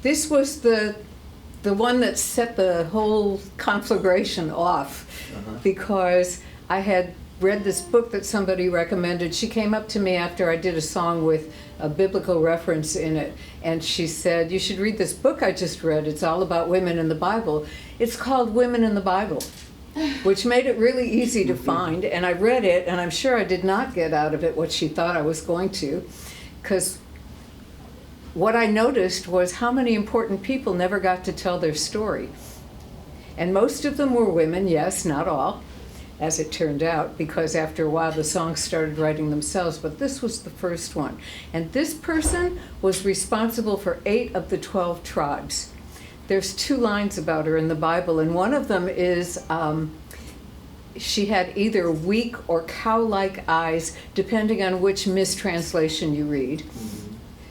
This was the one that set the whole conflagration off, because I had read this book that somebody recommended. She came up to me after I did a song with a biblical reference in it, and she said, "You should read this book I just read. It's all about women in the Bible. It's called Women in the Bible," which made it really easy to find. And I read it, and I'm sure I did not get out of it what she thought I was going to, because what I noticed was how many important people never got to tell their story. And most of them were women, yes, not all, as it turned out, because after a while the songs started writing themselves, but this was the first one. And this person was responsible for 8 of the 12 tribes. There's 2 lines about her in the Bible, and one of them is she had either weak or cow-like eyes, depending on which mistranslation you read.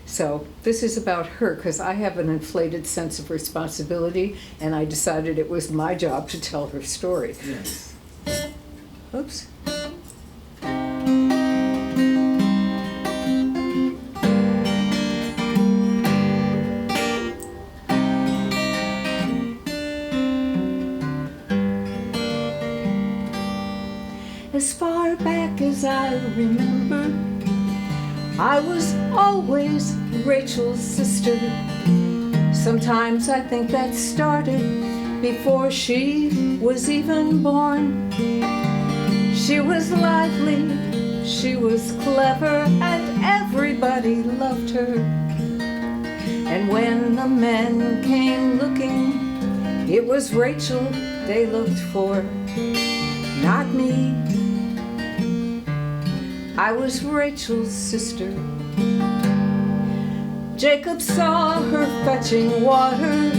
So this is about her, because I have an inflated sense of responsibility, and I decided it was my job to tell her story. Yes. Oops. As far back as I remember, I was always Rachel's sister. Sometimes I think that started before she was even born. She was lively, she was clever, and everybody loved her. And when the men came looking, it was Rachel they looked for, not me. I was Rachel's sister. Jacob saw her fetching water,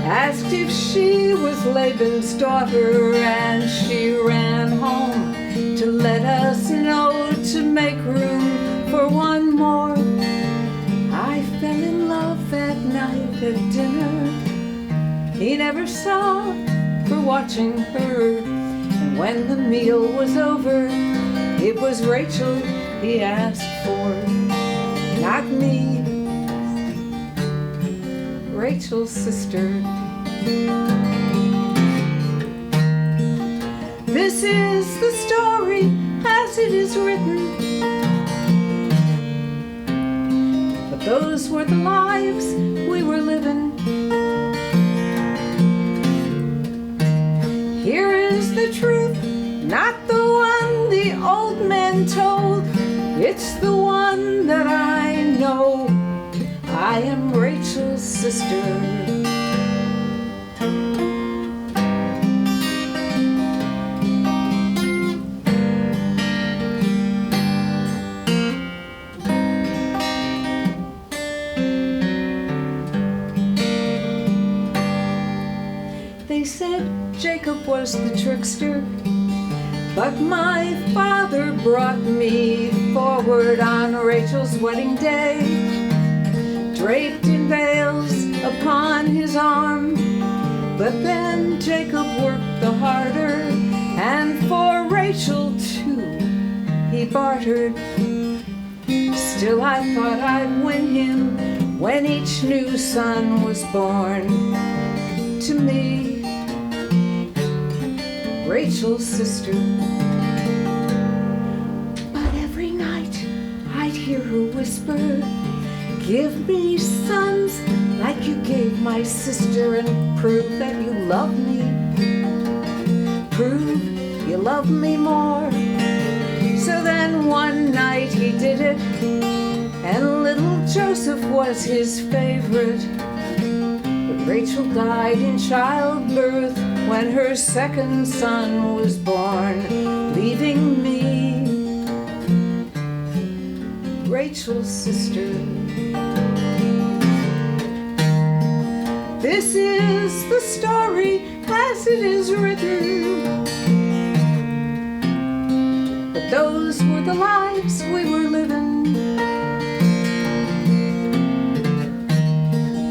asked if she was Laban's daughter, and she ran home to let us know, to make room for one more. I fell in love that night at dinner. He never saw her watching her, and when the meal was over, it was Rachel he asked for, not me. Rachel's sister. This is the story as it is written, but those were the lives we were living. Here is the truth, not the one the old men told. It's the one that I know. I am Rachel's sister. They said Jacob was the trickster, but my father brought me forward on Rachel's wedding day, draped in veils upon his arm. But then Jacob worked the harder, and for Rachel too he bartered. Still I thought I'd win him when each new son was born to me. Rachel's sister. But every night I'd hear her whisper, "Give me sons like you gave my sister, and prove that you love me. Prove you love me more." So then one night he did it, and little Joseph was his favorite. But Rachel died in childbirth when her second son was born, leaving me, Rachel's sister. This is the story as it is written, but those were the lives we were living.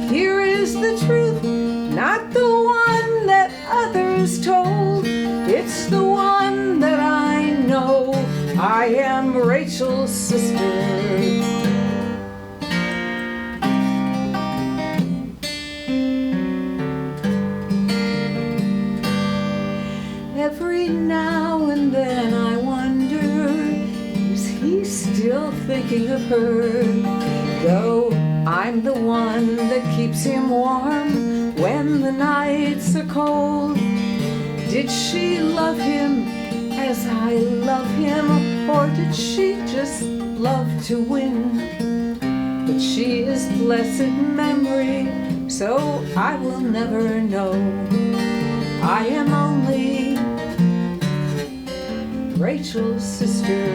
Here is the truth, not the one that others told. It's the one that I know. I am Rachel's sister. thinking of her. Though I'm the one that keeps him warm when the nights are cold. Did she love him as I love him, or did she just love to win? But she is blessed memory, so I will never know. I am only Rachel's sister.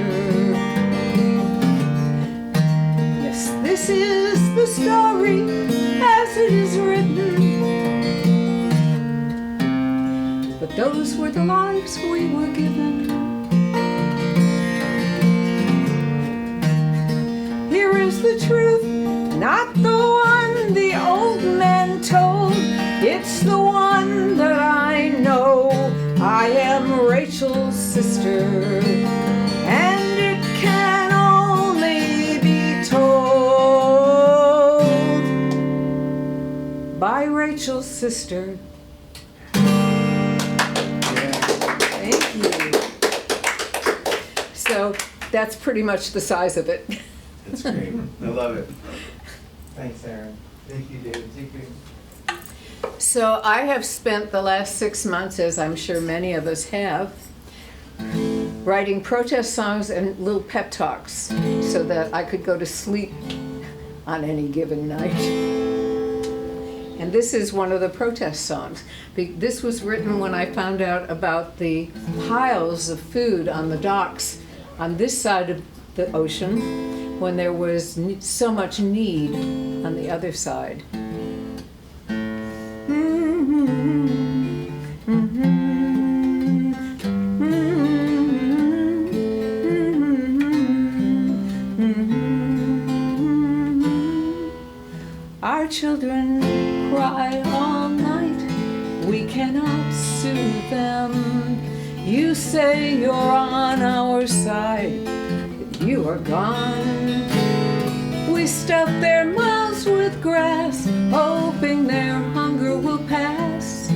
Yes, this is the story as it is written. But those were the lives we were given. Here is the truth, not the one the old man told. It's the one that I know. I am Rachel's sister, and it can only be told by Rachel's sister. Thank you. So that's pretty much the size of it. That's great. I love it. Thanks, Aaron. Thank you, David. Thank you. So I have spent the last 6 months, as I'm sure many of us have, writing protest songs and little pep talks so that I could go to sleep on any given night. And this is one of the protest songs. This was written when I found out about the piles of food on the docks on this side of the ocean when there was so much need on the other side. Our children cry all night, we cannot soothe them. You say you're on our side, but you are gone. We stuff their mouths with grass, hoping their hunger will pass.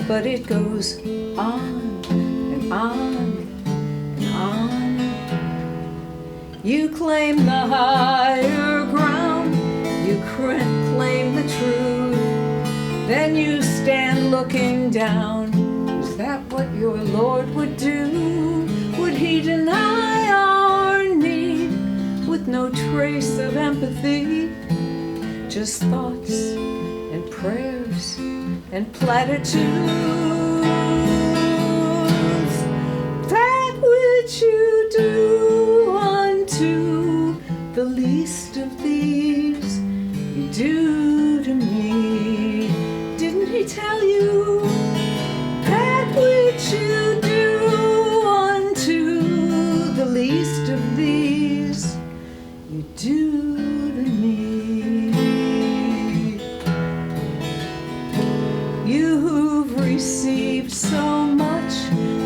But it goes on and on and on. You claim the higher ground, you claim the truth. Then you stand looking down. Is that what your Lord would do? Would he deny our need with no trace of empathy? Just thoughts and prayers and platitudes. That which you do unto the least of these, you do to me. Didn't he tell you? That which you do unto the least of these, you do to me. You who've received so much,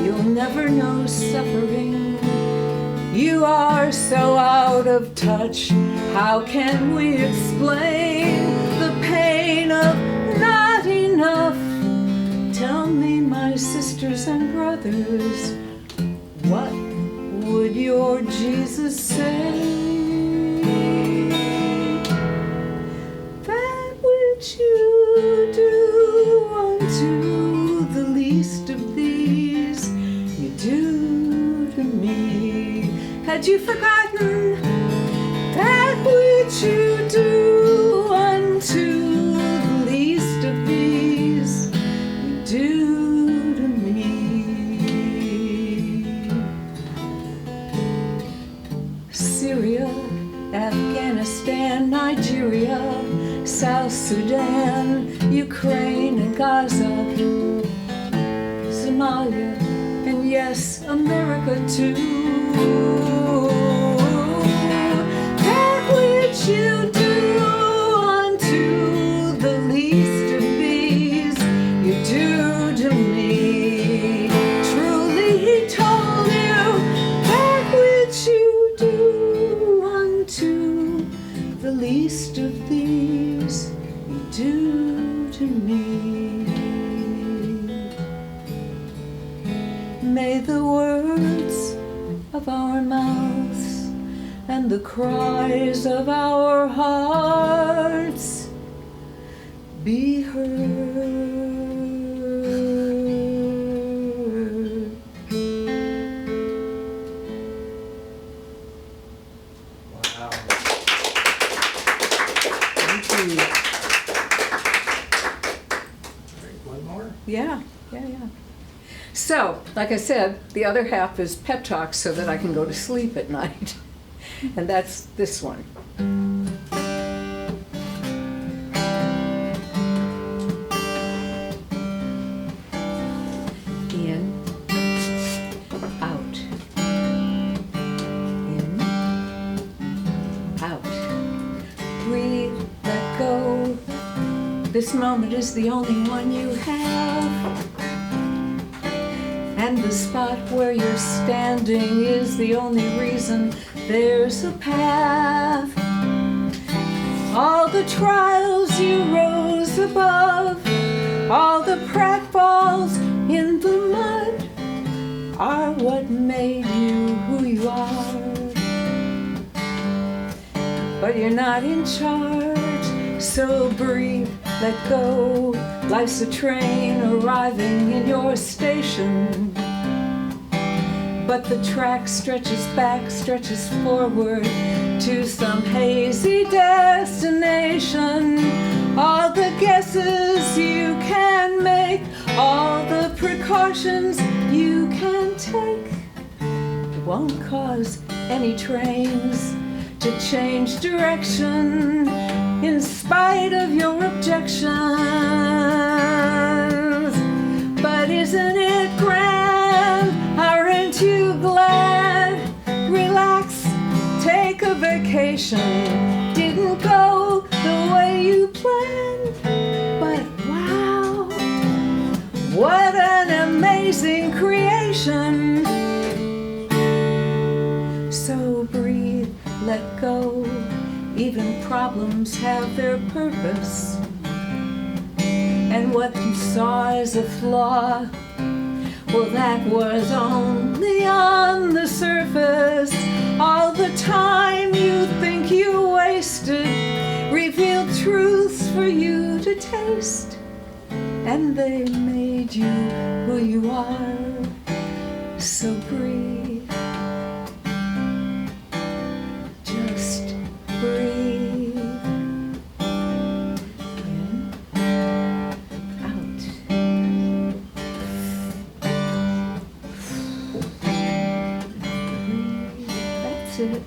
you'll never know suffering. You are so out of touch, how can we explain the pain of not enough? Tell me, my sisters and brothers, what would your Jesus say? That which you do unto the least of these, you do to me. Had you forgotten that which you do unto the least of these, you do to me? Syria, Afghanistan, Nigeria, South Sudan, Ukraine and Gaza, Somalia, and yes, America too. That which you do unto the least of these, you do to me. Truly he told you, that which you do unto the least of these, you do to me. May the words of our mouths and and the cries of our hearts be heard. Wow. Thank you. All right, one more? Yeah. So, like I said, the other half is pep talk so that I can go to sleep at night. And that's this one. In, out. In, out. Breathe, let go. This moment is the only one you have. And the spot where you're standing is the only reason there's a path. All the trials you rose above, all the pratfalls in the mud are what made you who you are. But you're not in charge, so breathe, let go. Life's a train arriving in your station. But the track stretches back, stretches forward to some hazy destination. All the guesses you can make, all the precautions you can take won't cause any trains to change direction in spite of your objections. But isn't it grand? Aren't you glad? Relax, take a vacation. Didn't go the way you planned, but wow, what an amazing creation. So breathe, let go. Even problems have their purpose. And what you saw as a flaw, well, that was only on the surface. All the time you think you wasted revealed truths for you to taste. And they made you who you are. So breathe. Just breathe. In, out. Breathe. That's it.